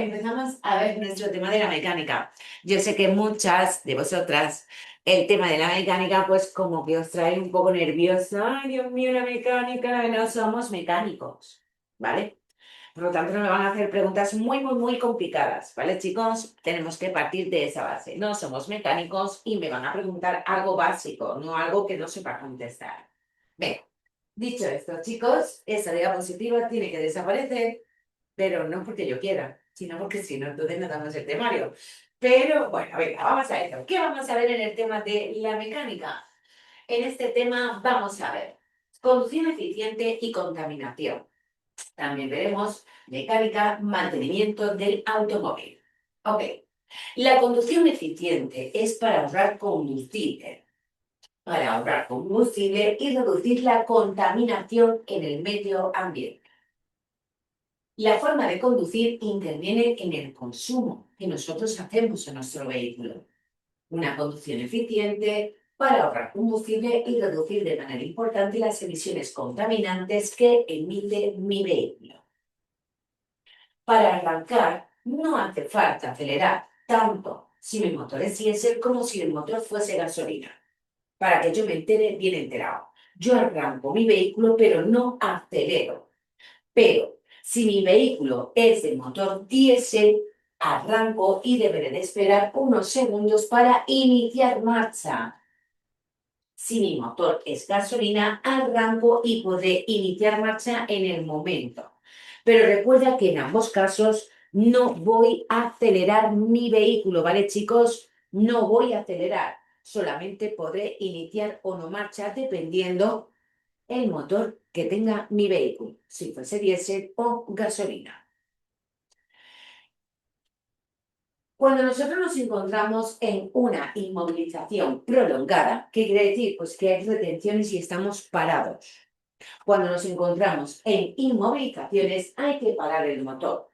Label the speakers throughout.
Speaker 1: empezamos a ver nuestro tema de la mecánica. Yo sé que muchas de vosotras el tema de la mecánica pues como que os trae un poco nerviosa. Ay, Dios mío, la mecánica, no somos mecánicos, ¿vale? Por lo tanto, no me van a hacer preguntas muy complicadas, ¿vale, chicos? Tenemos que partir de esa base. No somos mecánicos y me van a preguntar algo básico, no algo que no sepa contestar. Venga, dicho esto, chicos, esa diapositiva tiene que desaparecer, pero no porque yo quiera, sino porque si no, entonces no damos el temario. Pero bueno, venga, vamos a eso. ¿Qué vamos a ver en el tema de la mecánica? En este tema vamos a ver conducción eficiente y contaminación. También veremos mecánica, mantenimiento del automóvil. Ok, la conducción eficiente es para ahorrar combustible y reducir la contaminación en el medio ambiente. La forma de conducir interviene en el consumo que nosotros hacemos en nuestro vehículo. Una conducción eficiente para ahorrar combustible y reducir de manera importante las emisiones contaminantes que emite mi vehículo. Para arrancar, no hace falta acelerar tanto si mi motor es diésel como si el motor fuese gasolina. Para que yo me entere bien enterado. Yo arranco mi vehículo, pero no acelero. Pero si mi vehículo es de motor diésel, arranco y deberé de esperar unos segundos para iniciar marcha. Si mi motor es gasolina, arranco y podré iniciar marcha en el momento. Pero recuerda que en ambos casos no voy a acelerar mi vehículo, ¿vale, chicos? No voy a acelerar. Solamente podré iniciar o no marcha dependiendo el motor que tenga mi vehículo, si fuese diésel o gasolina. Cuando nosotros nos encontramos en una inmovilización prolongada, ¿qué quiere decir? Pues que hay retenciones y estamos parados. Cuando nos encontramos en inmovilizaciones, hay que parar el motor.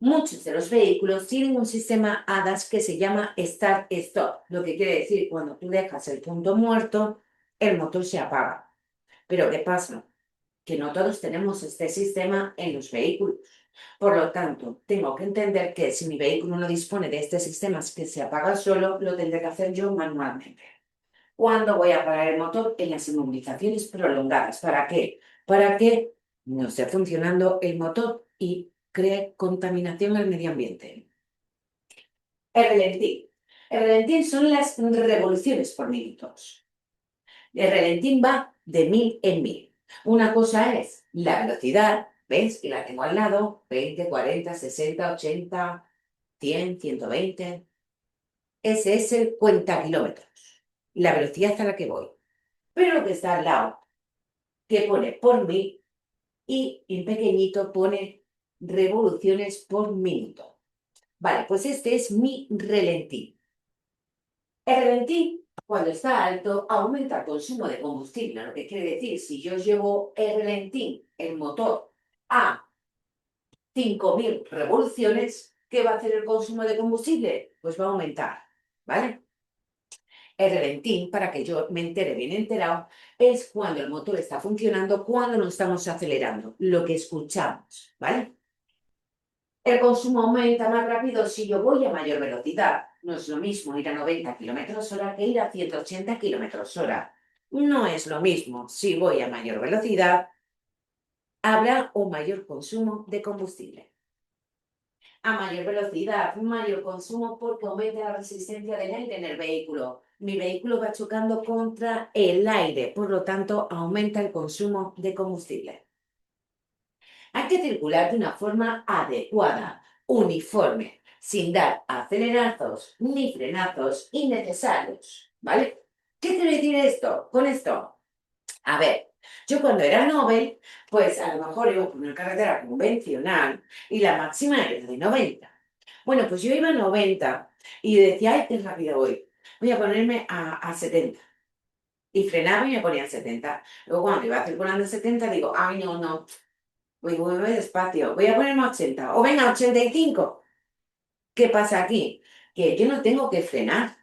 Speaker 1: Muchos de los vehículos tienen un sistema ADAS que se llama Start-Stop, lo que quiere decir cuando tú dejas el punto muerto, el motor se apaga. Pero ¿qué pasa? Que no todos tenemos este sistema en los vehículos. Por lo tanto, tengo que entender que si mi vehículo no dispone de este sistema que se apaga solo, lo tendré que hacer yo manualmente. ¿Cuándo voy a parar el motor? En las inmovilizaciones prolongadas. ¿Para qué? Para que no esté funcionando el motor y cree contaminación al medio ambiente. El relentín. El relentín son las revoluciones por minutos. El relentín va de 1000 en 1000. Una cosa es la velocidad, ¿ves? Que la tengo al lado, 20, 40, 60, 80, 100, 120. Ese es el cuenta kilómetros, la velocidad a la que voy. Pero lo que está al lado, que pone por mil y en pequeñito pone revoluciones por minuto. Vale, pues este es mi relentín. El relentín, cuando está alto, aumenta el consumo de combustible, lo que quiere decir, si yo llevo el relentín, el motor, a 5000 revoluciones, ¿qué va a hacer el consumo de combustible? Pues va a aumentar, ¿vale? El relentín, para que yo me entere bien enterado, es cuando el motor está funcionando, cuando no estamos acelerando, lo que escuchamos, ¿vale? El consumo aumenta más rápido si yo voy a mayor velocidad. No es lo mismo ir a 90 kilómetros hora que ir a 180 kilómetros hora. No es lo mismo si voy a mayor velocidad, habrá un mayor consumo de combustible. A mayor velocidad, mayor consumo porque aumenta la resistencia del aire en el vehículo. Mi vehículo va chocando contra el aire, por lo tanto aumenta el consumo de combustible. Hay que circular de una forma adecuada, uniforme, sin dar acelerazos ni frenazos innecesarios, ¿vale? ¿Qué quiere decir esto? Con esto, a ver, yo cuando era Nobel, pues a lo mejor iba por una carretera convencional y la máxima era de 90. Bueno, pues yo iba a 90 y decía, ay, qué rápido voy. Voy a ponerme a 70. Y frenaba y me ponía a 70. Luego cuando iba circulando a 70 digo, ay, no, no, voy despacio, voy a ponerme a 80. O venga, 85. ¿Qué pasa aquí? Que yo no tengo que frenar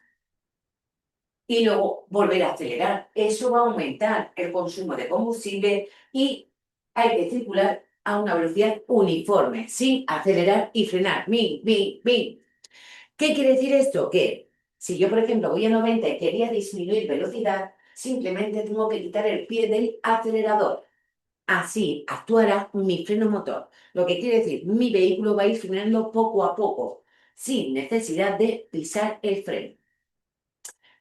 Speaker 1: y luego volver a acelerar. Eso va a aumentar el consumo de combustible y hay que circular a una velocidad uniforme, sin acelerar y frenar. Min, min, min. ¿Qué quiere decir esto? Que si yo, por ejemplo, voy a 90 y quería disminuir velocidad, simplemente tengo que quitar el pie del acelerador. Así actuará mi freno motor. Lo que quiere decir, mi vehículo va a ir frenando poco a poco, sin necesidad de pisar el freno.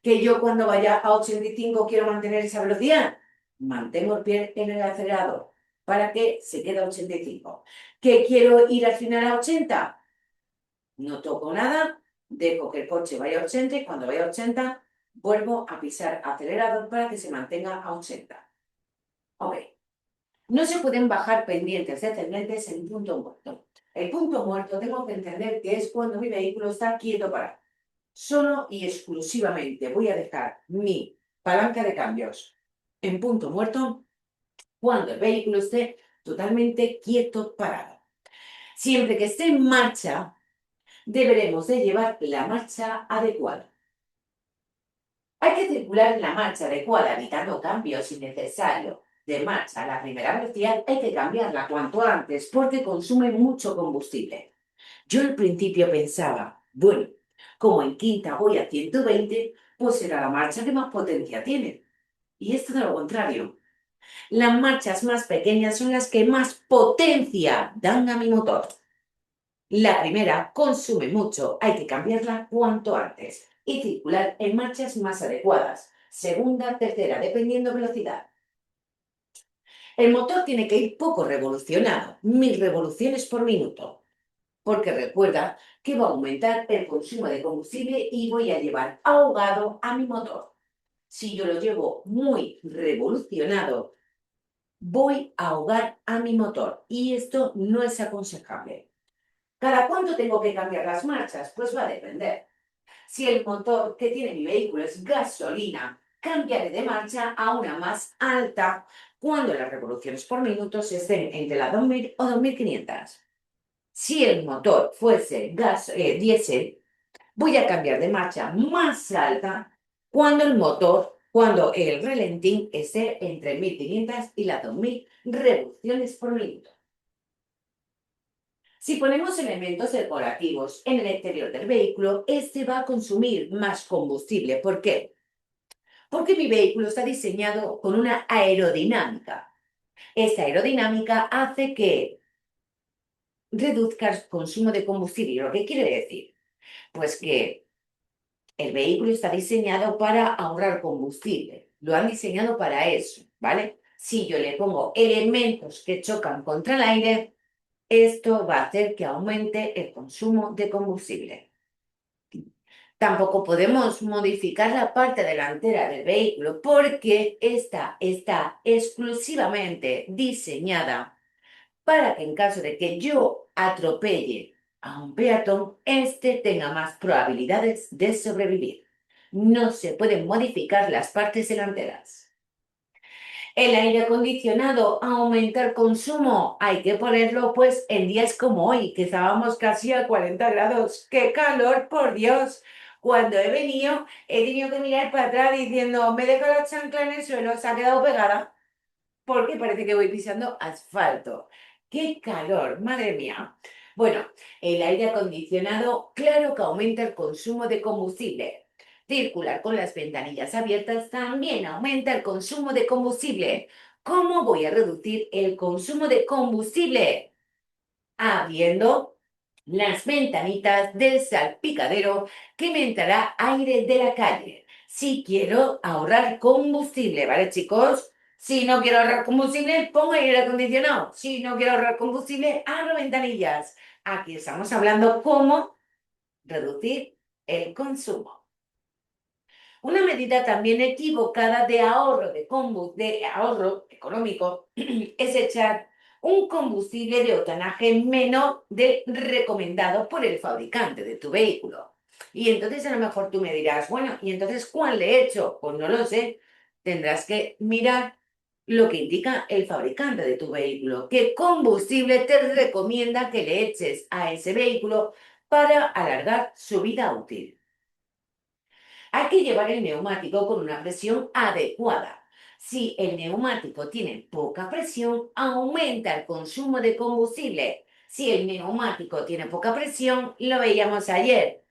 Speaker 1: Que yo cuando vaya a 85 quiero mantener esa velocidad, mantengo el pie en el acelerador para que se quede a 85. Que quiero ir al final a 80, no toco nada, dejo que el coche vaya a 80 y cuando vaya a 80 vuelvo a pisar acelerador para que se mantenga a 80. Ok. No se pueden bajar pendientes descendentes en punto muerto. El punto muerto tengo que entender que es cuando mi vehículo está quieto parado. Solo y exclusivamente voy a dejar mi palanca de cambios en punto muerto cuando el vehículo esté totalmente quieto parado. Siempre que esté en marcha, deberemos de llevar la marcha adecuada. Hay que circular en la marcha adecuada, evitando cambios innecesarios. De marcha a la primera velocidad hay que cambiarla cuanto antes porque consume mucho combustible. Yo al principio pensaba, bueno, como en quinta voy a 120, pues será la marcha que más potencia tiene. Y es todo lo contrario. Las marchas más pequeñas son las que más potencia dan a mi motor. La primera consume mucho, hay que cambiarla cuanto antes y circular en marchas más adecuadas. Segunda, tercera, dependiendo velocidad. El motor tiene que ir poco revolucionado, 1000 revoluciones por minuto, porque recuerda que va a aumentar el consumo de combustible y voy a llevar ahogado a mi motor. Si yo lo llevo muy revolucionado, voy a ahogar a mi motor y esto no es aconsejable. ¿Cada cuánto tengo que cambiar las marchas? Pues va a depender. Si el motor que tiene mi vehículo es gasolina, cambiaré de marcha a una más alta cuando las revoluciones por minuto estén entre las 2000 o 2500. Si el motor fuese diésel, voy a cambiar de marcha más alta cuando el relentín esté entre 1500 y las 2000 revoluciones por minuto. Si ponemos elementos decorativos en el exterior del vehículo, este va a consumir más combustible. ¿Por qué? Porque mi vehículo está diseñado con una aerodinámica. Esta aerodinámica hace que reduzca el consumo de combustible. ¿Lo que quiere decir? Pues que el vehículo está diseñado para ahorrar combustible. Lo han diseñado para eso, ¿vale? Si yo le pongo elementos que chocan contra el aire, esto va a hacer que aumente el consumo de combustible. Tampoco podemos modificar la parte delantera del vehículo porque esta está exclusivamente diseñada para que en caso de que yo atropelle a un peatón, éste tenga más probabilidades de sobrevivir. No se pueden modificar las partes delanteras. El aire acondicionado aumenta el consumo. Hay que ponerlo pues en días como hoy, que estábamos casi a 40 grados. ¡Qué calor, por Dios! Cuando he venido, he tenido que mirar para atrás diciendo, me dejo la chancla en el suelo, se ha quedado pegada, porque parece que voy pisando asfalto. ¡Qué calor! ¡Madre mía! Bueno, el aire acondicionado, claro que aumenta el consumo de combustible. Circular con las ventanillas abiertas también aumenta el consumo de combustible. ¿Cómo voy a reducir el consumo de combustible? Abriendo las ventanitas del salpicadero que me entrará aire de la calle. Si quiero ahorrar combustible, ¿vale, chicos? Si no quiero ahorrar combustible, pongo aire acondicionado. Si no quiero ahorrar combustible, abro ventanillas. Aquí estamos hablando cómo reducir el consumo. Una medida también equivocada de ahorro económico es echar un combustible de octanaje menor del recomendado por el fabricante de tu vehículo. Y entonces a lo mejor tú me dirás, bueno, ¿y entonces cuál le he hecho? Pues no lo sé. Tendrás que mirar lo que indica el fabricante de tu vehículo, qué combustible te recomienda que le eches a ese vehículo para alargar su vida útil. Hay que llevar el neumático con una presión adecuada. Si el neumático tiene poca presión, aumenta el consumo de combustible. Si el neumático tiene poca presión, lo veíamos ayer,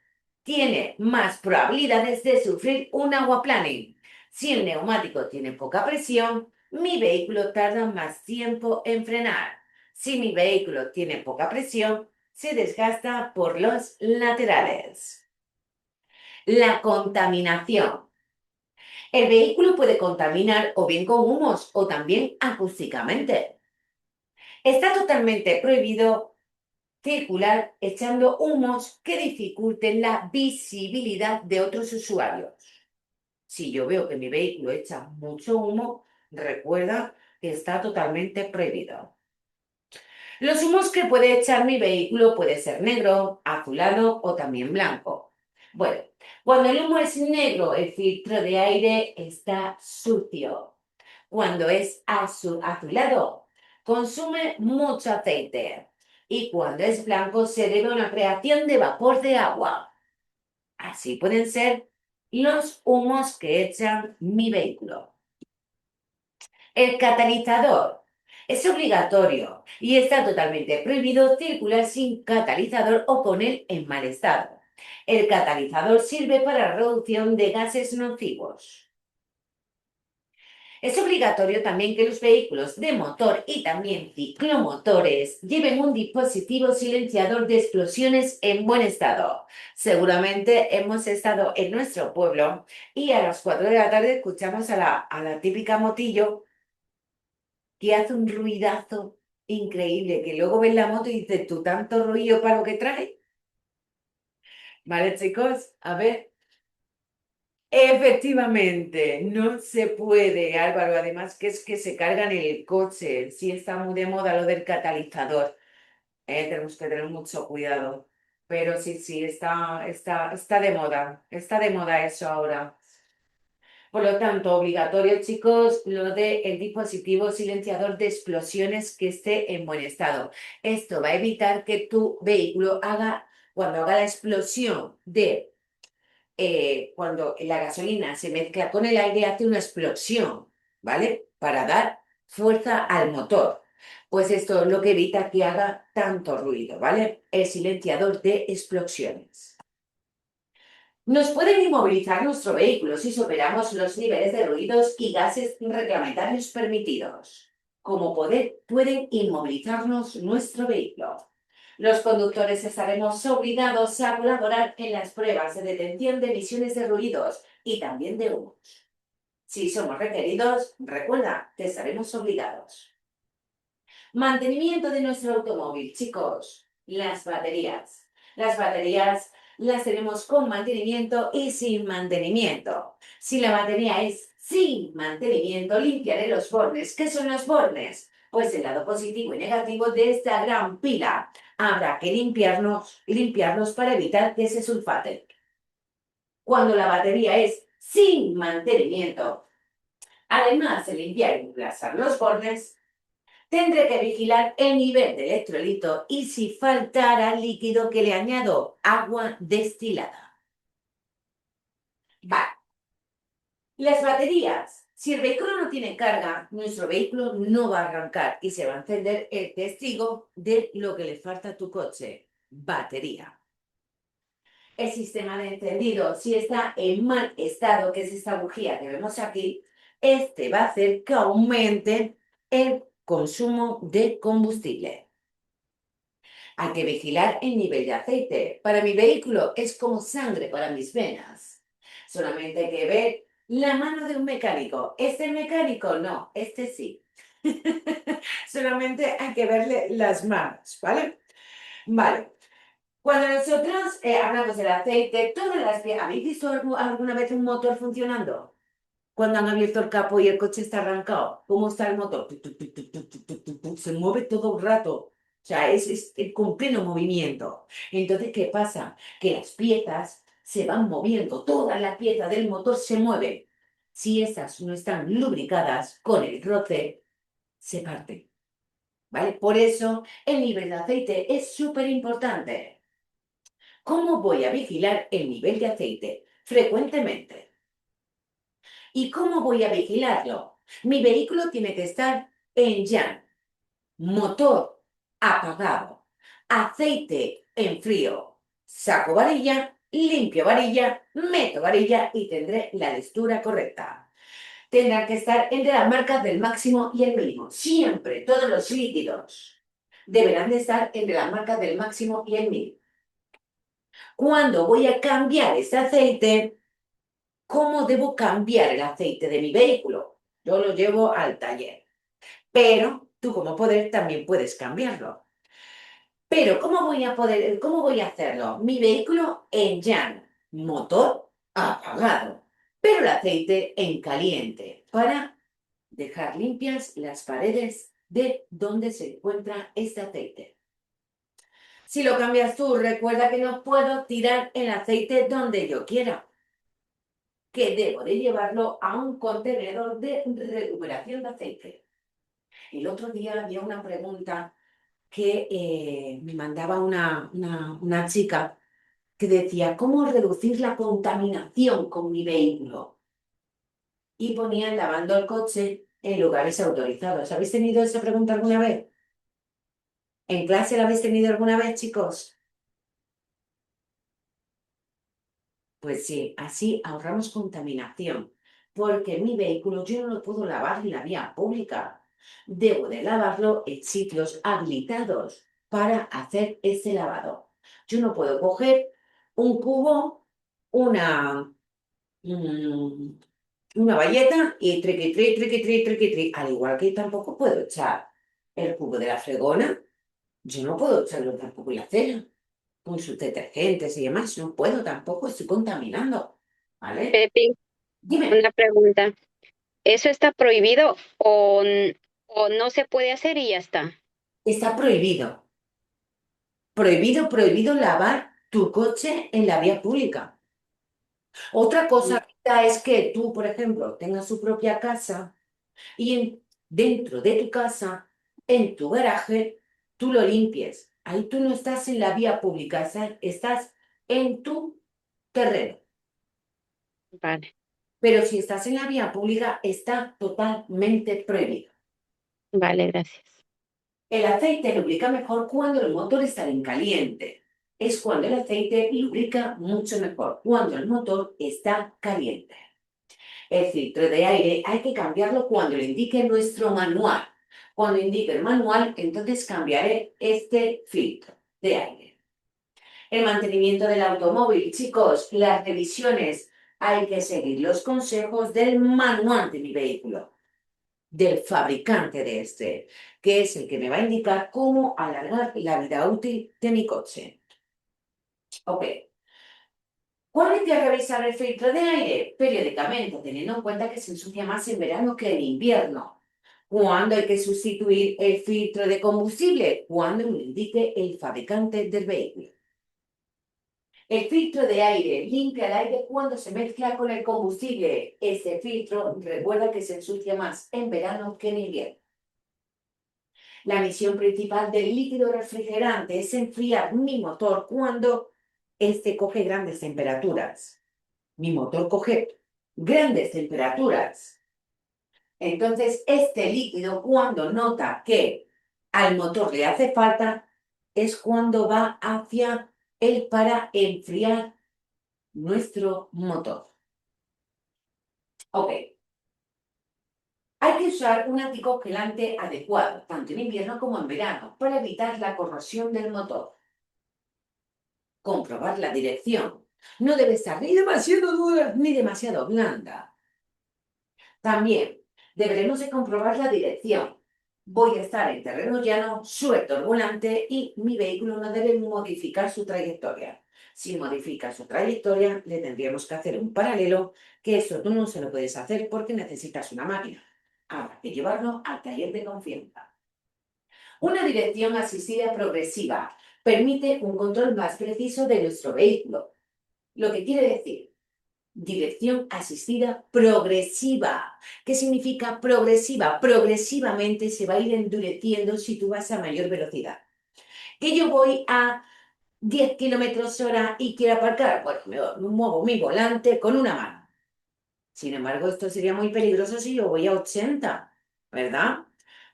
Speaker 1: tiene más probabilidades de sufrir un aquaplaning. Si el neumático tiene poca presión, mi vehículo tarda más tiempo en frenar. Si mi vehículo tiene poca presión, se desgasta por los laterales. La contaminación. El vehículo puede contaminar o bien con humos o también acústicamente. Está totalmente prohibido circular echando humos que dificulten la visibilidad de otros usuarios. Si yo veo que mi vehículo echa mucho humo, recuerda que está totalmente prohibido. Los humos que puede echar mi vehículo puede ser negro, azulado o también blanco. Bueno, cuando el humo es negro, el filtro de aire está sucio. Cuando es azulado, consume mucho aceite. Y cuando es blanco, se debe a una creación de vapor de agua. Así pueden ser los humos que echan mi vehículo. El catalizador es obligatorio y está totalmente prohibido circular sin catalizador o con él en mal estado. El catalizador sirve para la reducción de gases nocivos. Es obligatorio también que los vehículos de motor y también ciclomotores lleven un dispositivo silenciador de explosiones en buen estado. Seguramente hemos estado en nuestro pueblo y a las 4 de la tarde escuchamos a la típica motillo que hace un ruidazo increíble, que luego ves la moto y dices, ¿tú tanto ruido para lo que trae? ¿Vale, chicos? A ver. Efectivamente, no se puede, Álvaro. Además, que es que se cargan el coche. Sí está muy de moda lo del catalizador. Tenemos que tener mucho cuidado. Pero sí, sí, está de moda. Está de moda eso ahora. Por lo tanto, obligatorio, chicos, lo del dispositivo silenciador de explosiones que esté en buen estado. Esto va a evitar que tu vehículo cuando haga la explosión cuando la gasolina se mezcla con el aire, hace una explosión, ¿vale? Para dar fuerza al motor. Pues esto es lo que evita que haga tanto ruido, ¿vale? El silenciador de explosiones. Nos pueden inmovilizar nuestro vehículo si superamos los niveles de ruidos y gases reglamentarios permitidos. Como pueden inmovilizarnos nuestro vehículo. Los conductores estaremos obligados a colaborar en las pruebas de detención de emisiones de ruidos y también de humos. Si somos requeridos, recuerda que estaremos obligados. Mantenimiento de nuestro automóvil, chicos. Las baterías. Las baterías las tenemos con mantenimiento y sin mantenimiento. Si la batería es sin mantenimiento, limpiaré los bornes. ¿Qué son los bornes? Pues el lado positivo y negativo de esta gran pila. Habrá que limpiarlos para evitar que se sulfaten. Cuando la batería es sin mantenimiento, además de limpiar y emplazar los bornes, tendré que vigilar el nivel de electrolito y si faltara líquido que le añado agua destilada. Vale. Las baterías. Si el vehículo no tiene carga, nuestro vehículo no va a arrancar y se va a encender el testigo de lo que le falta a tu coche. Batería. El sistema de encendido, si está en mal estado, que es esta bujía que vemos aquí, este va a hacer que aumente el consumo de combustible. Hay que vigilar el nivel de aceite. Para mi vehículo es como sangre para mis venas. Solamente hay que ver la mano de un mecánico. ¿Este mecánico? No, este sí. Solamente hay que verle las manos, ¿vale? Vale. Cuando nosotros hablamos del aceite, todas las piezas, ¿habéis visto alguna vez un motor funcionando? Cuando han abierto el capó y el coche está arrancado, ¿cómo está el motor? Tu, tu, tu, tu, tu, tu, tu, tu, tu, se mueve todo el rato. O sea, es con pleno movimiento. Entonces, ¿qué pasa? Que las piezas se van moviendo, todas las piezas del motor se mueven. Si esas no están lubricadas con el roce, se parten. ¿Vale? Por eso el nivel de aceite es súper importante. ¿Cómo voy a vigilar el nivel de aceite? Frecuentemente. ¿Y cómo voy a vigilarlo? Mi vehículo tiene que estar en llano, motor apagado, aceite en frío, saco varilla, limpio varilla, meto varilla y tendré la lectura correcta. Tendrán que estar entre las marcas del máximo y el mínimo. Siempre, todos los líquidos deberán de estar entre las marcas del máximo y el mínimo. Cuando voy a cambiar este aceite, ¿cómo debo cambiar el aceite de mi vehículo? Yo lo llevo al taller, pero tú como poder también puedes cambiarlo. Pero cómo voy a hacerlo? Mi vehículo en llano, motor apagado, pero el aceite en caliente para dejar limpias las paredes de donde se encuentra este aceite. Si lo cambias tú, recuerda que no puedo tirar el aceite donde yo quiera, que debo de llevarlo a un contenedor de recuperación de aceite. El otro día había una pregunta que me mandaba una chica que decía, ¿cómo reducir la contaminación con mi vehículo? Y ponían lavando el coche en lugares autorizados. ¿Habéis tenido esa pregunta alguna vez? ¿En clase la habéis tenido alguna vez, chicos? Pues sí, así ahorramos contaminación, porque mi vehículo yo no lo puedo lavar en la vía pública. Debo de lavarlo en sitios habilitados para hacer ese lavado. Yo no puedo coger un cubo, una, mm, una bayeta y triqui, tri, triqui, tri, triqui, tri. Al igual que tampoco puedo echar el cubo de la fregona, yo no puedo echarlo tampoco en la cena con sus detergentes y demás. No puedo tampoco, estoy contaminando. ¿Vale?
Speaker 2: Pepi,
Speaker 1: Dime,
Speaker 2: una pregunta. ¿Eso está prohibido o no se puede hacer y ya está?
Speaker 1: está prohibido. Prohibido, prohibido lavar tu coche en la vía pública. Otra
Speaker 2: Mm.
Speaker 1: cosa es que tú, por ejemplo, tengas tu propia casa y dentro de tu casa, en tu garaje, tú lo limpies. Ahí tú no estás en la vía pública, estás en tu terreno.
Speaker 2: Vale,
Speaker 1: Pero si estás en la vía pública, está totalmente prohibido.
Speaker 2: vale, gracias.
Speaker 1: El aceite lubrica mejor cuando el motor está en caliente. Es cuando el aceite lubrica mucho mejor, cuando el motor está caliente. El filtro de aire hay que cambiarlo cuando lo indique nuestro manual. Cuando indique el manual, entonces cambiaré este filtro de aire. El mantenimiento del automóvil, chicos, las revisiones, hay que seguir los consejos del manual de mi vehículo, del fabricante de este, que es el que me va a indicar cómo alargar la vida útil de mi coche. Ok. ¿Cuándo hay que revisar el filtro de aire? Periódicamente, teniendo en cuenta que se ensucia más en verano que en invierno. ¿Cuándo hay que sustituir el filtro de combustible? Cuando lo indique el fabricante del vehículo. El filtro de aire limpia el aire cuando se mezcla con el combustible. Este filtro recuerda que se ensucia más en verano que en invierno. La misión principal del líquido refrigerante es enfriar mi motor cuando este coge grandes temperaturas. Mi motor coge grandes temperaturas. Entonces, este líquido, cuando nota que al motor le hace falta, es cuando va hacia él para enfriar nuestro motor. Ok. Hay que usar un anticongelante adecuado, tanto en invierno como en verano, para evitar la corrosión del motor. Comprobar la dirección. No debe estar ni demasiado dura ni demasiado blanda. También deberemos de comprobar la dirección. Voy a estar en terreno llano, suelto el volante y mi vehículo no debe modificar su trayectoria. Si modifica su trayectoria, le tendríamos que hacer un paralelo, que eso tú no se lo puedes hacer porque necesitas una máquina. Habrá que llevarlo al taller de confianza. Una dirección asistida progresiva permite un control más preciso de nuestro vehículo. Lo que quiere decir dirección asistida progresiva. ¿Qué significa progresiva? Progresivamente se va a ir endureciendo si tú vas a mayor velocidad. Que yo voy a 10 km/h y quiero aparcar, bueno, me muevo mi volante con una mano. Sin embargo, esto sería muy peligroso si yo voy a 80, ¿verdad?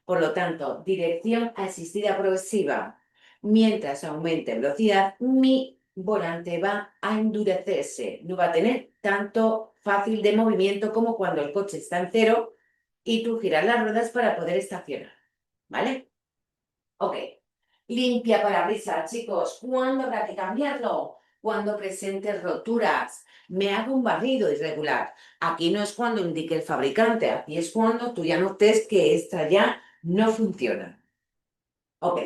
Speaker 1: Por lo tanto, dirección asistida progresiva. Mientras aumente velocidad, mi volante va a endurecerse. No va a tener tanto fácil de movimiento como cuando el coche está en cero y tú giras las ruedas para poder estacionar. ¿Vale? Ok. Limpia parabrisas, chicos. ¿Cuándo habrá que cambiarlo? Cuando presentes roturas. Me hago un barrido irregular. Aquí no es cuando indique el fabricante, aquí es cuando tú ya notes que esta ya no funciona. Ok.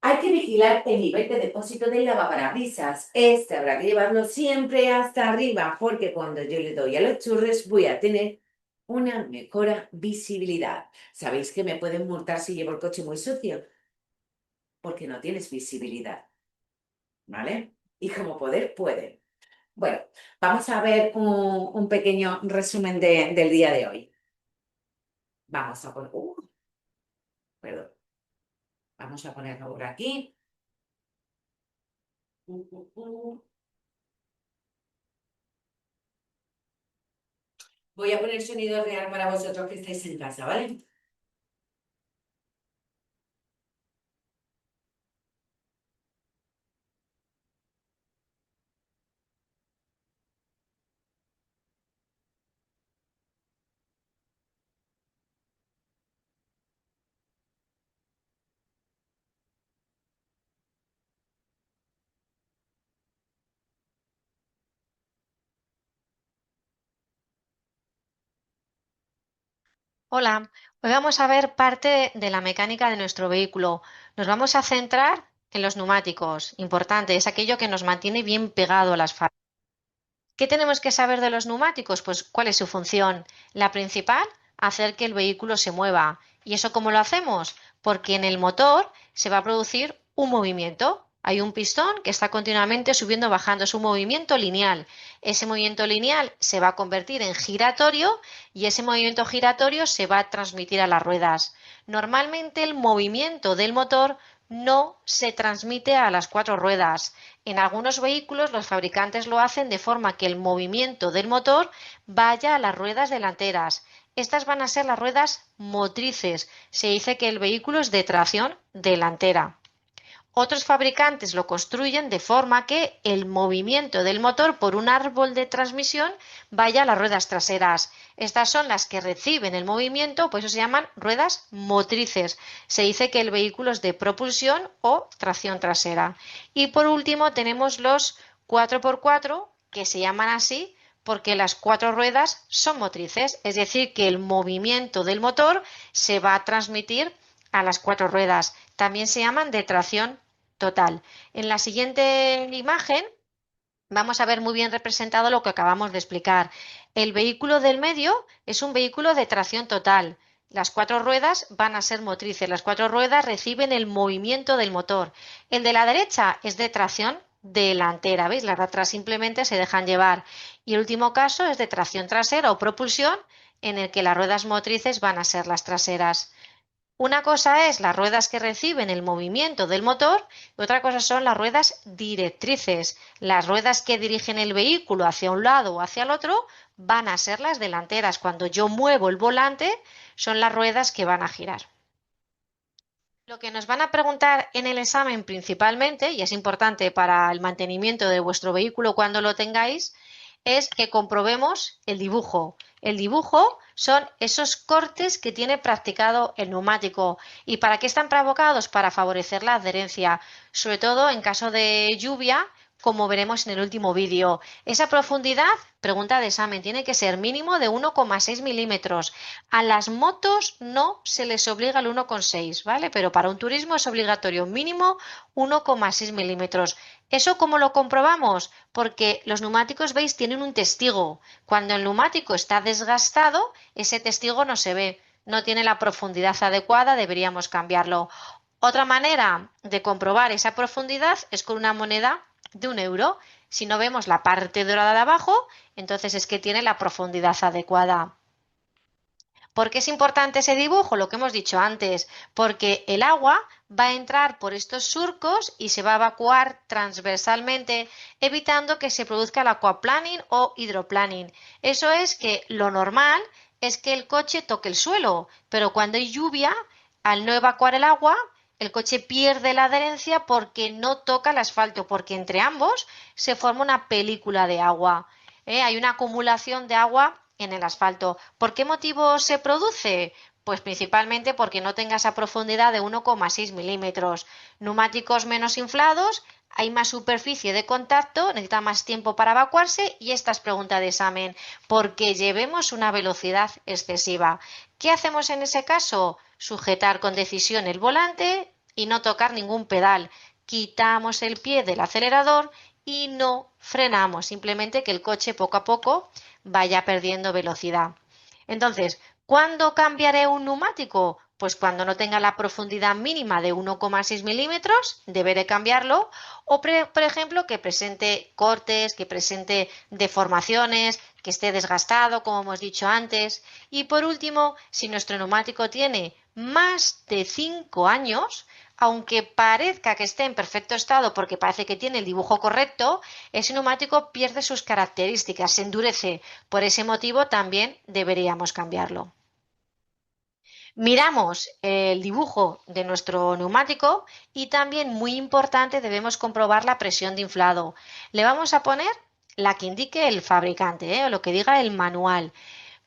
Speaker 1: Hay que vigilar el nivel de depósito del lavaparabrisas. Este habrá que llevarlo siempre hasta arriba, porque cuando yo le doy a los churros voy a tener una mejora visibilidad. ¿Sabéis que me pueden multar si llevo el coche muy sucio? Porque no tienes visibilidad, ¿vale? Y como poder, puede. Bueno, vamos a ver un pequeño resumen del día de hoy. Vamos a poner, perdón, vamos a ponerlo por aquí. Uh, uh, uh. Voy a poner sonido real para vosotros que estáis en casa, ¿vale?
Speaker 3: Hola, hoy vamos a ver parte de la mecánica de nuestro vehículo. Nos vamos a centrar en los neumáticos. Importante, es aquello que nos mantiene bien pegado a las asfalto. ¿Qué tenemos que saber de los neumáticos? Pues cuál es su función. La principal, hacer que el vehículo se mueva. ¿Y eso cómo lo hacemos? Porque en el motor se va a producir un movimiento. Hay un pistón que está continuamente subiendo o bajando. Es un movimiento lineal. Ese movimiento lineal se va a convertir en giratorio y ese movimiento giratorio se va a transmitir a las ruedas. Normalmente el movimiento del motor no se transmite a las cuatro ruedas. En algunos vehículos los fabricantes lo hacen de forma que el movimiento del motor vaya a las ruedas delanteras. Estas van a ser las ruedas motrices. Se dice que el vehículo es de tracción delantera. Otros fabricantes lo construyen de forma que el movimiento del motor por un árbol de transmisión vaya a las ruedas traseras. Estas son las que reciben el movimiento, por eso se llaman ruedas motrices. Se dice que el vehículo es de propulsión o tracción trasera. Y por último tenemos los 4x4, que se llaman así porque las cuatro ruedas son motrices, es decir, que el movimiento del motor se va a transmitir a las cuatro ruedas. También se llaman de tracción total. En la siguiente imagen vamos a ver muy bien representado lo que acabamos de explicar. El vehículo del medio es un vehículo de tracción total. Las cuatro ruedas van a ser motrices, las cuatro ruedas reciben el movimiento del motor. El de la derecha es de tracción delantera, ¿veis? Las de atrás simplemente se dejan llevar. Y el último caso es de tracción trasera o propulsión, en el que las ruedas motrices van a ser las traseras. Una cosa es las ruedas que reciben el movimiento del motor y otra cosa son las ruedas directrices. Las ruedas que dirigen el vehículo hacia un lado o hacia el otro van a ser las delanteras. Cuando yo muevo el volante son las ruedas que van a girar. Lo que nos van a preguntar en el examen principalmente, y es importante para el mantenimiento de vuestro vehículo cuando lo tengáis, es que comprobemos el dibujo. El dibujo son esos cortes que tiene practicado el neumático. ¿Y para qué están provocados? Para favorecer la adherencia, sobre todo en caso de lluvia, como veremos en el último vídeo. Esa profundidad, pregunta de examen, tiene que ser mínimo de 1,6 milímetros. A las motos no se les obliga el 1,6, ¿vale? Pero para un turismo es obligatorio mínimo 1,6 milímetros. ¿Eso cómo lo comprobamos? Porque los neumáticos, veis, tienen un testigo. Cuando el neumático está desgastado, ese testigo no se ve, no tiene la profundidad adecuada, deberíamos cambiarlo. Otra manera de comprobar esa profundidad es con una moneda de 1 euro. Si no vemos la parte dorada de abajo, entonces es que tiene la profundidad adecuada. ¿Por qué es importante ese dibujo? Lo que hemos dicho antes, porque el agua va a entrar por estos surcos y se va a evacuar transversalmente, evitando que se produzca el aquaplaning o hidroplaning. Eso es que lo normal es que el coche toque el suelo, pero cuando hay lluvia, al no evacuar el agua, el coche pierde la adherencia porque no toca el asfalto, porque entre ambos se forma una película de agua. Hay una acumulación de agua en el asfalto. ¿Por qué motivo se produce? Pues principalmente porque no tenga esa profundidad de 1,6 milímetros. Neumáticos menos inflados, hay más superficie de contacto, necesita más tiempo para evacuarse y esta es pregunta de examen, porque llevemos una velocidad excesiva. ¿Qué hacemos en ese caso? Sujetar con decisión el volante y no tocar ningún pedal. Quitamos el pie del acelerador y no frenamos, simplemente que el coche poco a poco vaya perdiendo velocidad. Entonces, ¿cuándo cambiaré un neumático? Pues cuando no tenga la profundidad mínima de 1,6 milímetros, deberé cambiarlo. O, por ejemplo, que presente cortes, que presente deformaciones, que esté desgastado, como hemos dicho antes. Y por último, si nuestro neumático tiene más de 5 años, aunque parezca que esté en perfecto estado porque parece que tiene el dibujo correcto, ese neumático pierde sus características, se endurece. Por ese motivo también deberíamos cambiarlo. Miramos el dibujo de nuestro neumático y también, muy importante, debemos comprobar la presión de inflado. Le vamos a poner la que indique el fabricante, o lo que diga el manual.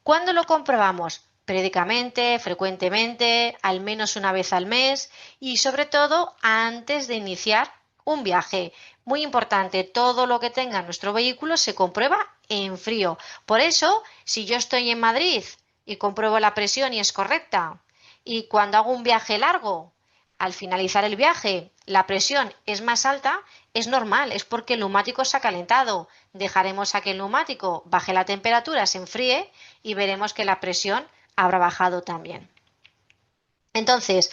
Speaker 3: ¿Cuándo lo comprobamos? Periódicamente, frecuentemente, al menos una vez al mes y sobre todo antes de iniciar un viaje. Muy importante, todo lo que tenga nuestro vehículo se comprueba en frío. Por eso, si yo estoy en Madrid y compruebo la presión y es correcta, y cuando hago un viaje largo, al finalizar el viaje, la presión es más alta, es normal, es porque el neumático se ha calentado. Dejaremos a que el neumático baje la temperatura, se enfríe y veremos que la presión habrá bajado también. Entonces,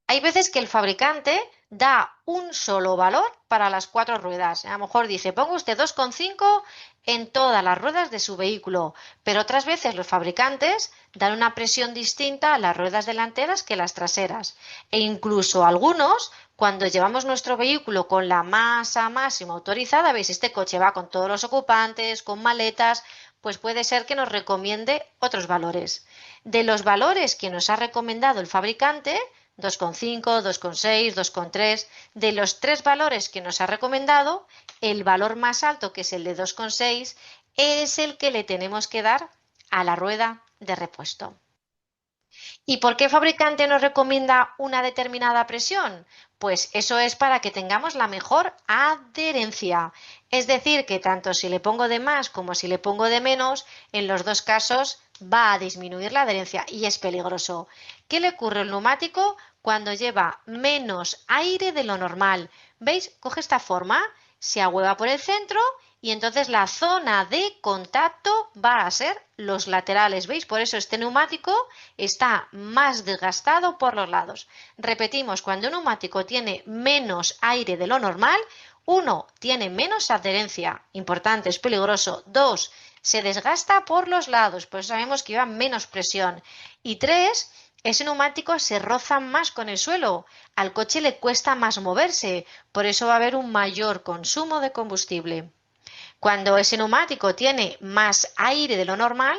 Speaker 3: hay veces que el fabricante da un solo valor para las 4 ruedas. A lo mejor dice, ponga usted 2,5 en todas las ruedas de su vehículo, pero otras veces los fabricantes dan una presión distinta a las ruedas delanteras que las traseras. E incluso algunos, cuando llevamos nuestro vehículo con la masa máxima autorizada, veis, este coche va con todos los ocupantes, con maletas, pues puede ser que nos recomiende otros valores. De los valores que nos ha recomendado el fabricante, 2,5, 2,6, 2,3. De los 3 valores que nos ha recomendado, el valor más alto, que es el de 2,6, es el que le tenemos que dar a la rueda de repuesto. ¿Y por qué el fabricante nos recomienda una determinada presión? Pues eso es para que tengamos la mejor adherencia. Es decir, que tanto si le pongo de más como si le pongo de menos, en los dos casos va a disminuir la adherencia y es peligroso. ¿Qué le ocurre al neumático cuando lleva menos aire de lo normal? ¿Veis? Coge esta forma, se ahueva por el centro y entonces la zona de contacto va a ser los laterales. ¿Veis? Por eso este neumático está más desgastado por los lados. Repetimos, cuando un neumático tiene menos aire de lo normal, 1, tiene menos adherencia, importante, es peligroso. 2, se desgasta por los lados, por eso sabemos que lleva menos presión. Y 3, ese neumático se roza más con el suelo, al coche le cuesta más moverse, por eso va a haber un mayor consumo de combustible. Cuando ese neumático tiene más aire de lo normal,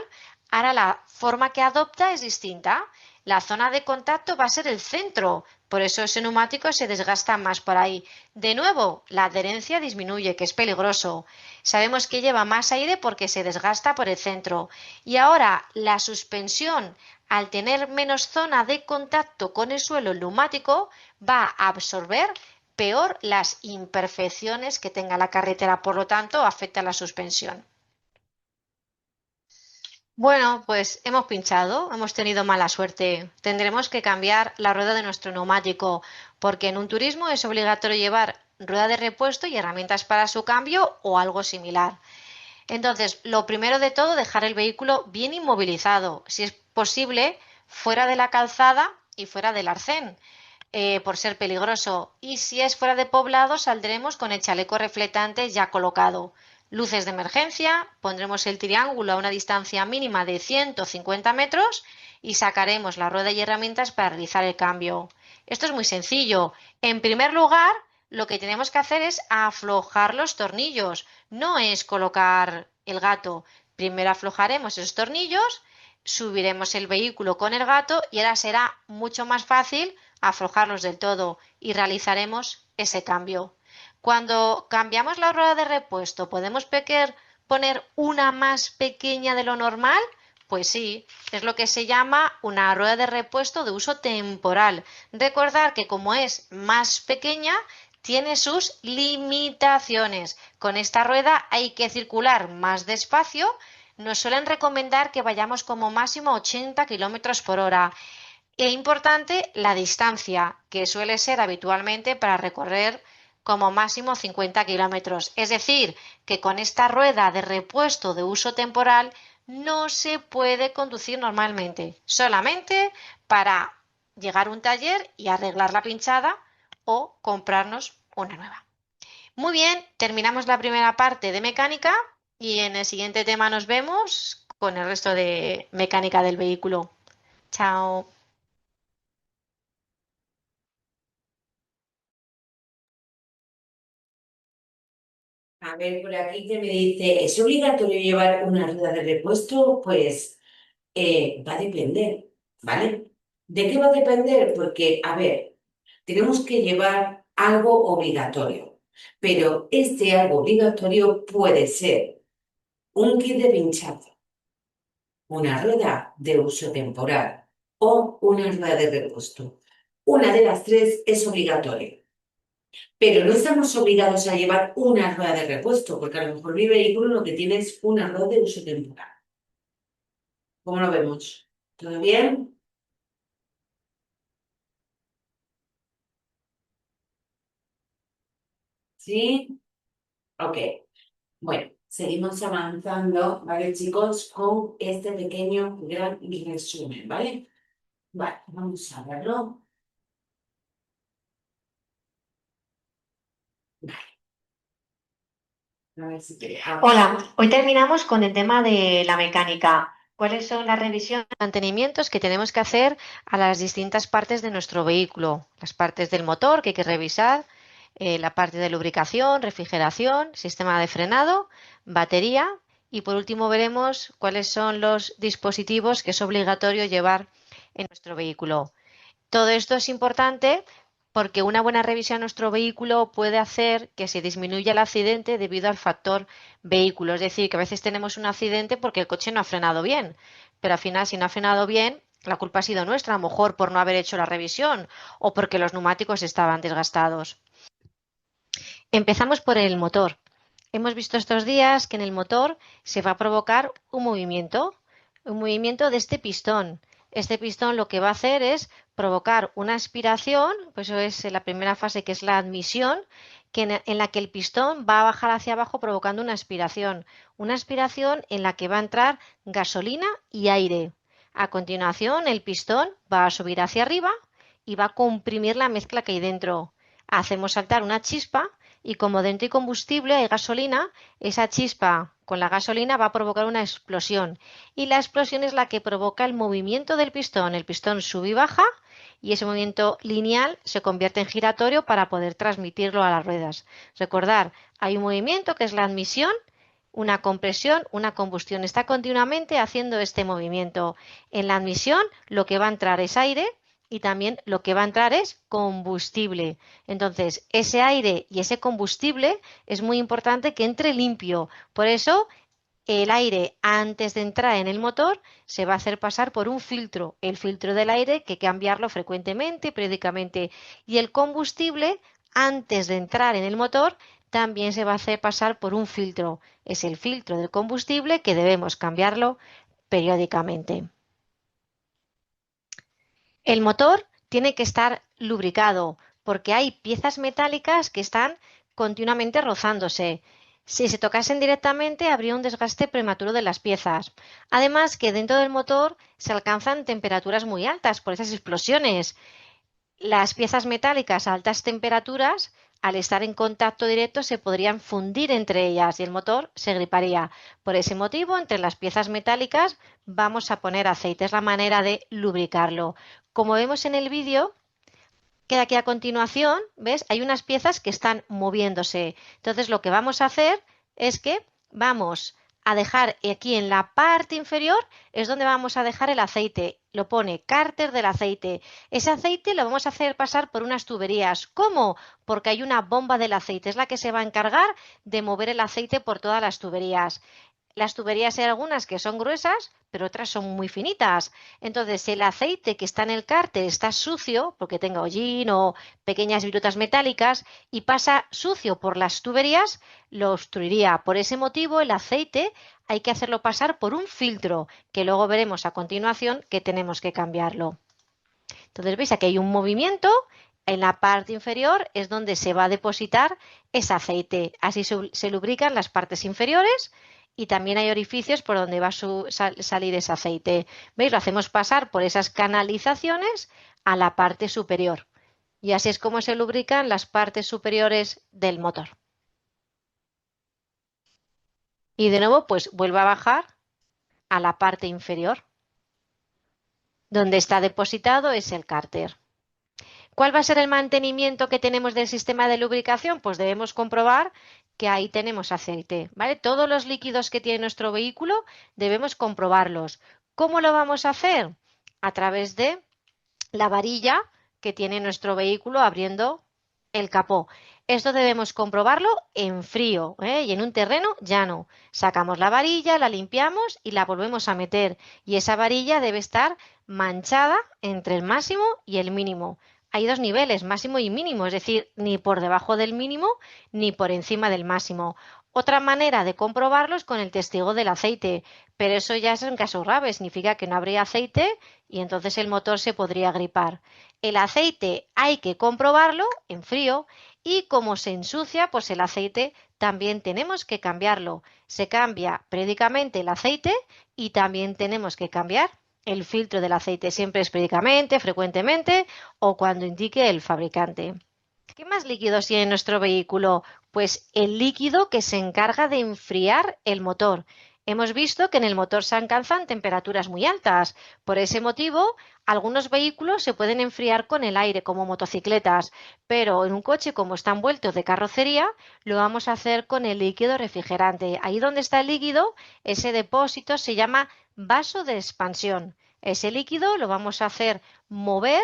Speaker 3: ahora la forma que adopta es distinta. La zona de contacto va a ser el centro, por eso ese neumático se desgasta más por ahí. De nuevo, la adherencia disminuye, que es peligroso. Sabemos que lleva más aire porque se desgasta por el centro. Y ahora la suspensión, al tener menos zona de contacto con el suelo, el neumático va a absorber peor las imperfecciones que tenga la carretera, por lo tanto afecta a la suspensión. Bueno, pues hemos pinchado, hemos tenido mala suerte. Tendremos que cambiar la rueda de nuestro neumático, porque en un turismo es obligatorio llevar rueda de repuesto y herramientas para su cambio o algo similar. Entonces, lo primero de todo, dejar el vehículo bien inmovilizado, si es posible, fuera de la calzada y fuera del arcén. Por ser peligroso, y si es fuera de poblado saldremos con el chaleco reflectante ya colocado. Luces de emergencia, pondremos el triángulo a una distancia mínima de 150 metros y sacaremos la rueda y herramientas para realizar el cambio. Esto es muy sencillo. En primer lugar, lo que tenemos que hacer es aflojar los tornillos, no es colocar el gato. Primero aflojaremos esos tornillos, subiremos el vehículo con el gato y ahora será mucho más fácil aflojarlos del todo y realizaremos ese cambio. Cuando cambiamos la rueda de repuesto, ¿podemos poner una más pequeña de lo normal? Pues sí, es lo que se llama una rueda de repuesto de uso temporal. Recordar que como es más pequeña, tiene sus limitaciones. Con esta rueda hay que circular más despacio. Nos suelen recomendar que vayamos como máximo 80 km por hora. Es importante la distancia, que suele ser habitualmente para recorrer como máximo 50 kilómetros. Es decir, que con esta rueda de repuesto de uso temporal no se puede conducir normalmente, solamente para llegar a un taller y arreglar la pinchada o comprarnos una nueva. Muy bien, terminamos la primera parte de mecánica y en el siguiente tema nos vemos con el resto de mecánica del vehículo. Chao.
Speaker 1: A ver, por aquí que me dice, ¿es obligatorio llevar una rueda de repuesto? Pues va a depender, ¿vale? ¿De qué va a depender? Porque, a ver, tenemos que llevar algo obligatorio, pero este algo obligatorio puede ser un kit de pinchazo, una rueda de uso temporal o una rueda de repuesto. Una de las tres es obligatoria. Pero no estamos obligados a llevar una rueda de repuesto, porque a lo mejor mi vehículo lo que tiene es una rueda de uso temporal. ¿Cómo lo vemos? ¿Todo bien? ¿Sí? Ok. Bueno, seguimos avanzando, ¿vale, chicos? Con este pequeño, gran resumen, ¿vale? Vale, vamos a verlo. A ver si te...
Speaker 3: Hola, hoy terminamos con el tema de la mecánica. ¿Cuáles son las revisiones y mantenimientos que tenemos que hacer a las distintas partes de nuestro vehículo? Las partes del motor que hay que revisar, la parte de lubricación, refrigeración, sistema de frenado, batería y por último veremos cuáles son los dispositivos que es obligatorio llevar en nuestro vehículo. Todo esto es importante porque una buena revisión a nuestro vehículo puede hacer que se disminuya el accidente debido al factor vehículo. Es decir, que a veces tenemos un accidente porque el coche no ha frenado bien, pero al final si no ha frenado bien, la culpa ha sido nuestra, a lo mejor por no haber hecho la revisión o porque los neumáticos estaban desgastados. Empezamos por el motor. Hemos visto estos días que en el motor se va a provocar un movimiento de este pistón. Este pistón lo que va a hacer es provocar una aspiración, pues eso es la primera fase que es la admisión, en la que el pistón va a bajar hacia abajo provocando una aspiración en la que va a entrar gasolina y aire. A continuación, el pistón va a subir hacia arriba y va a comprimir la mezcla que hay dentro. Hacemos saltar una chispa y como dentro hay combustible, hay gasolina, esa chispa con la gasolina va a provocar una explosión y la explosión es la que provoca el movimiento del pistón. El pistón sube y baja y ese movimiento lineal se convierte en giratorio para poder transmitirlo a las ruedas. Recordar, hay un movimiento que es la admisión, una compresión, una combustión. Está continuamente haciendo este movimiento. En la admisión lo que va a entrar es aire y también lo que va a entrar es combustible. Entonces, ese aire y ese combustible es muy importante que entre limpio. Por eso, el aire antes de entrar en el motor se va a hacer pasar por un filtro, el filtro del aire que hay que cambiarlo frecuentemente, periódicamente. Y el combustible antes de entrar en el motor también se va a hacer pasar por un filtro. Es el filtro del combustible que debemos cambiarlo periódicamente. El motor tiene que estar lubricado porque hay piezas metálicas que están continuamente rozándose. Si se tocasen directamente habría un desgaste prematuro de las piezas. Además que dentro del motor se alcanzan temperaturas muy altas por esas explosiones. Las piezas metálicas a altas temperaturas al estar en contacto directo se podrían fundir entre ellas y el motor se griparía. Por ese motivo, entre las piezas metálicas vamos a poner aceite. Es la manera de lubricarlo. Como vemos en el vídeo, queda aquí a continuación, ¿ves? Hay unas piezas que están moviéndose. Entonces lo que vamos a hacer es que vamos a dejar aquí en la parte inferior, es donde vamos a dejar el aceite. Lo pone cárter del aceite. Ese aceite lo vamos a hacer pasar por unas tuberías. ¿Cómo? Porque hay una bomba del aceite. Es la que se va a encargar de mover el aceite por todas las tuberías. Las tuberías hay algunas que son gruesas, pero otras son muy finitas. Entonces, si el aceite que está en el cárter está sucio, porque tenga hollín o pequeñas virutas metálicas, y pasa sucio por las tuberías, lo obstruiría. Por ese motivo, el aceite hay que hacerlo pasar por un filtro, que luego veremos a continuación que tenemos que cambiarlo. Entonces, veis, aquí hay un movimiento. En la parte inferior es donde se va a depositar ese aceite. Así se lubrican las partes inferiores y también hay orificios por donde va a salir ese aceite. ¿Veis? Lo hacemos pasar por esas canalizaciones a la parte superior. Y así es como se lubrican las partes superiores del motor. Y de nuevo, pues vuelve a bajar a la parte inferior. Donde está depositado es el cárter. ¿Cuál va a ser el mantenimiento que tenemos del sistema de lubricación? Pues debemos comprobar que ahí tenemos aceite, ¿vale? Todos los líquidos que tiene nuestro vehículo debemos comprobarlos. ¿Cómo lo vamos a hacer? A través de la varilla que tiene nuestro vehículo abriendo el capó. Esto debemos comprobarlo en frío, y en un terreno llano. Sacamos la varilla, la limpiamos y la volvemos a meter. Y esa varilla debe estar manchada entre el máximo y el mínimo. Hay dos niveles, máximo y mínimo, es decir, ni por debajo del mínimo ni por encima del máximo. Otra manera de comprobarlo es con el testigo del aceite, pero eso ya es en caso grave, significa que no habría aceite y entonces el motor se podría gripar. El aceite hay que comprobarlo en frío y como se ensucia, pues el aceite también tenemos que cambiarlo. Se cambia periódicamente el aceite y también tenemos que cambiar el filtro del aceite, siempre es periódicamente, frecuentemente o cuando indique el fabricante. ¿Qué más líquidos tiene nuestro vehículo? Pues el líquido que se encarga de enfriar el motor. Hemos visto que en el motor se alcanzan temperaturas muy altas. Por ese motivo, algunos vehículos se pueden enfriar con el aire, como motocicletas, pero en un coche, como está envuelto de carrocería, lo vamos a hacer con el líquido refrigerante. Ahí donde está el líquido, ese depósito se llama vaso de expansión. Ese líquido lo vamos a hacer mover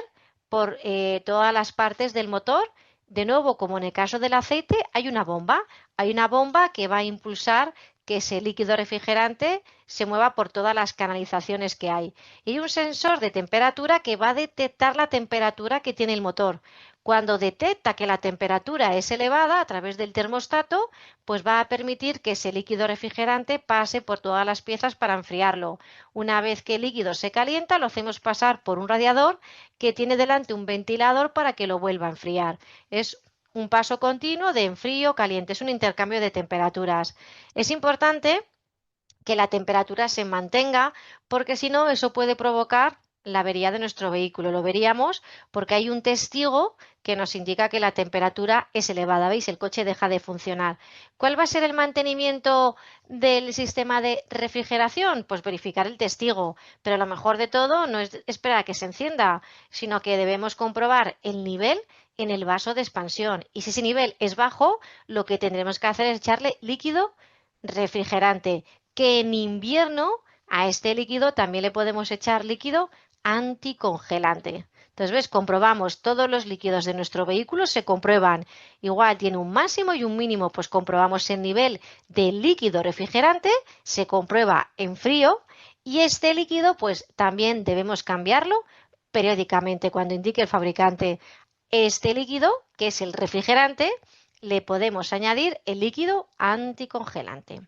Speaker 3: por todas las partes del motor. De nuevo, como en el caso del aceite, hay una bomba. Hay una bomba que va a impulsar que ese líquido refrigerante se mueva por todas las canalizaciones que hay. Y hay un sensor de temperatura que va a detectar la temperatura que tiene el motor. Cuando detecta que la temperatura es elevada a través del termostato, pues va a permitir que ese líquido refrigerante pase por todas las piezas para enfriarlo. Una vez que el líquido se calienta, lo hacemos pasar por un radiador que tiene delante un ventilador para que lo vuelva a enfriar. Es un paso continuo de enfrío, caliente, es un intercambio de temperaturas. Es importante que la temperatura se mantenga porque si no eso puede provocar la avería de nuestro vehículo. Lo veríamos porque hay un testigo que nos indica que la temperatura es elevada. ¿Veis? El coche deja de funcionar. ¿Cuál va a ser el mantenimiento del sistema de refrigeración? Pues verificar el testigo. Pero lo mejor de todo no es esperar a que se encienda, sino que debemos comprobar el nivel en el vaso de expansión. Y si ese nivel es bajo, lo que tendremos que hacer es echarle líquido refrigerante, que en invierno a este líquido también le podemos echar líquido anticongelante. Entonces, ¿ves? Comprobamos todos los líquidos de nuestro vehículo, se comprueban. Igual tiene un máximo y un mínimo, pues comprobamos el nivel de líquido refrigerante, se comprueba en frío y este líquido pues también debemos cambiarlo periódicamente cuando indique el fabricante. Este líquido, que es el refrigerante, le podemos añadir el líquido anticongelante.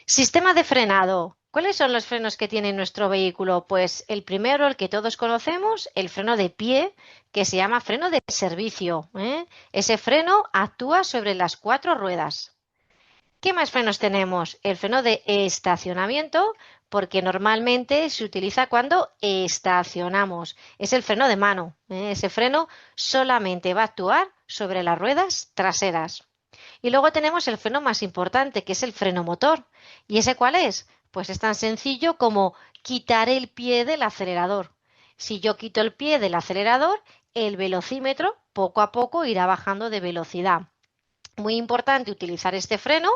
Speaker 3: Sistema de frenado. ¿Cuáles son los frenos que tiene nuestro vehículo? Pues el primero, el que todos conocemos, el freno de pie, que se llama freno de servicio. Ese freno actúa sobre las 4 ruedas. ¿Qué más frenos tenemos? El freno de estacionamiento, porque normalmente se utiliza cuando estacionamos. Es el freno de mano. Ese freno solamente va a actuar sobre las ruedas traseras. Y luego tenemos el freno más importante, que es el freno motor. ¿Y ese cuál es? Pues es tan sencillo como quitar el pie del acelerador. Si yo quito el pie del acelerador, el velocímetro poco a poco irá bajando de velocidad. Muy importante utilizar este freno.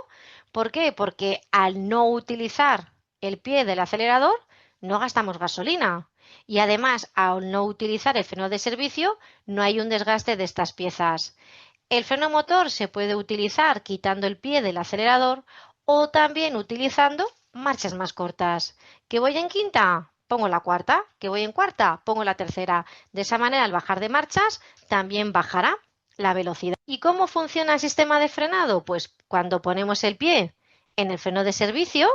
Speaker 3: ¿Por qué? Porque al no utilizar el pie del acelerador, no gastamos gasolina. Y además, al no utilizar el freno de servicio, no hay un desgaste de estas piezas. El freno motor se puede utilizar quitando el pie del acelerador o también utilizando marchas más cortas. ¿Que voy en quinta? Pongo la cuarta. ¿Que voy en cuarta? Pongo la tercera. De esa manera, al bajar de marchas, también bajará la velocidad. ¿Y cómo funciona el sistema de frenado? Pues cuando ponemos el pie en el freno de servicio,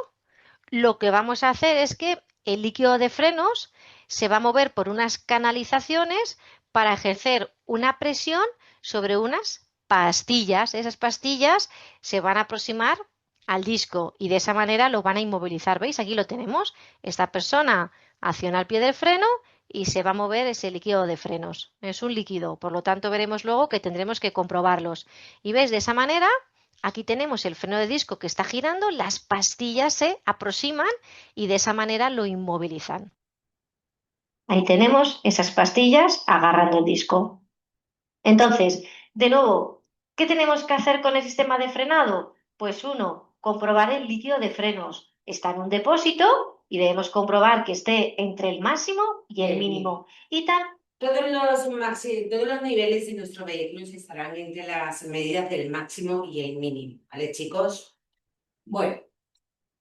Speaker 3: lo que vamos a hacer es que el líquido de frenos se va a mover por unas canalizaciones para ejercer una presión sobre unas pastillas. Esas pastillas se van a aproximar al disco y de esa manera lo van a inmovilizar. ¿Veis? Aquí lo tenemos. Esta persona acciona el pie del freno y se va a mover ese líquido de frenos. Es un líquido, por lo tanto veremos luego que tendremos que comprobarlos. Y veis, de esa manera aquí tenemos el freno de disco que está girando, las pastillas se aproximan y de esa manera lo inmovilizan. Ahí tenemos esas pastillas agarrando el disco. Entonces, de nuevo, ¿qué tenemos que hacer con el sistema de frenado? Pues uno, comprobar el líquido de frenos. Está en un depósito y debemos comprobar que esté entre el máximo y el mínimo. Y
Speaker 1: Todos los niveles de nuestro vehículo estarán entre las medidas del máximo y el mínimo, ¿vale, chicos? Bueno,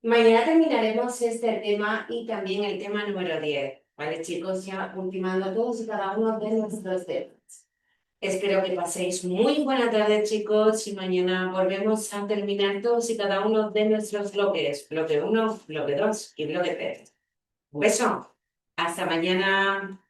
Speaker 1: mañana terminaremos este tema y también el tema número 10, ¿vale, chicos? Ya ultimando todos y cada uno de nuestros temas. Espero que paséis muy buena tarde, chicos, y mañana volvemos a terminar todos y cada uno de nuestros bloques. Bloque 1, bloque 2 y bloque 3. Un beso. Hasta mañana.